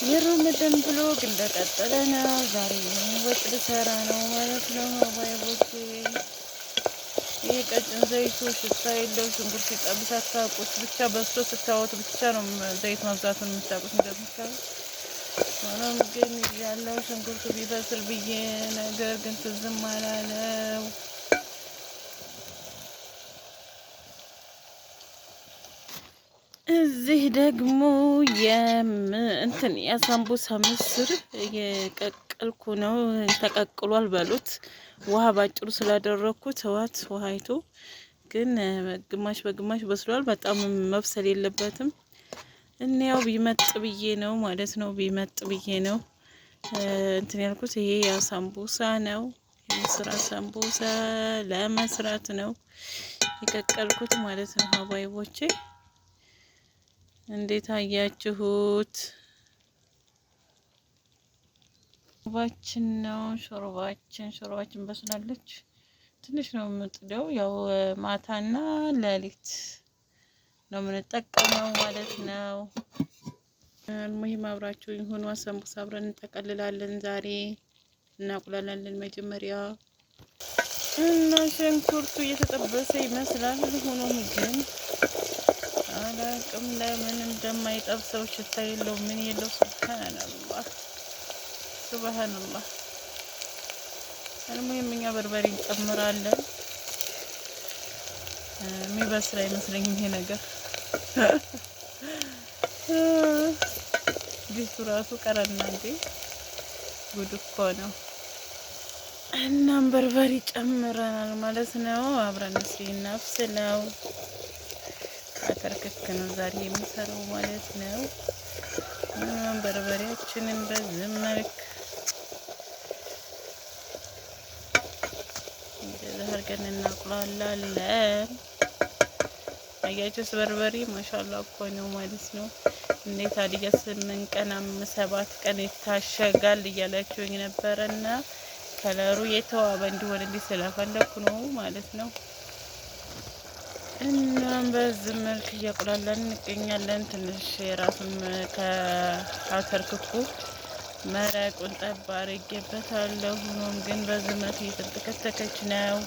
የረመዳን ብሎግ እንደቀጠለ ነው። ዛሬ ወጥ ልሰራ ነው ማለት ነው። አባይቦቼ ይህ ቀጭን ዘይቱ ሽታ የለው ሽንኩርት ሲጠብስ አታውቁት። ብቻ በስቶ ስታወት ብቻ ነው ዘይት መብዛቱን የምታውቁት። እንደምታውቁት ሆኖም ግን ያለው ሽንኩርቱ ቢበስል ብዬ ነገር ግን ትዝም አላለው። እዚህ ደግሞ እንትን የሳምቡሳ ምስር የቀቀልኩ ነው። ተቀቅሏል በሉት። ውሃ ባጭሩ ስላደረኩት ዋት ውሃይቱ ግን ግማሽ በግማሽ በስሏል። በጣም መብሰል የለበትም። እንያው ቢመጥ ብዬ ነው ማለት ነው። ቢመጥ ብዬ ነው እንትን ያልኩት። ይሄ የሳምቡሳ ነው። የምስር ሳምቡሳ ለመስራት ነው የቀቀልኩት ማለት ነው። ሀባይቦቼ እንዴት አያችሁት? ሾርባችን ነው። ሾርባችን በስላለች። ትንሽ ነው የምጥደው። ያው ማታና ሌሊት ነው የምንጠቀመው ማለት ነው። ሙሂም አብራችሁ ይሁኑ። አሰንቡሳ አብረን እንጠቀልላለን። ዛሬ እናቁላላለን መጀመሪያ እና ሽንኩርቱ እየተጠበሰ ይመስላል። ሆኖም ግን አላቅም ለምን እንደማይጠብሰው። ሽታ የለው ምን የለው። ሱብሃንአላህ ሱብሃንአላህ። አልሙሂም እኛ በርበሬ እንጨምራለን። የሚበስል አይመስለኝም ይሄ ነገር። ጅቱ ራሱ ቀረና እንዴ! ጉድ እኮ ነው። እናም በርበሬ ጨምረናል ማለት ነው። አብረን እናብስለው። አተርክክ ነው ዛሬ የሚሰራው ማለት ነው። በርበሬያችንን በዚህ መልክ እንደዚህ አድርገን እናቁላላለን። አያችሁስ? በርበሬ ማሻአላ እኮ ነው ማለት ነው። እንዴት አዲያ 8 ቀን 7 ቀን ይታሸጋል እያላችሁኝ ነበረና ከለሩ የተዋበ እንዲሆን እንዲህ ስለፈለኩ ነው ማለት ነው። እናም በዚህ መልክ እያቁላላን እንገኛለን። ትንሽ የራሱን ከአተርክኩ መረቁን ጠብ አድርጌበታለሁ። ሆኖም ግን በዚህ መልክ እየተንተከተከች ነው።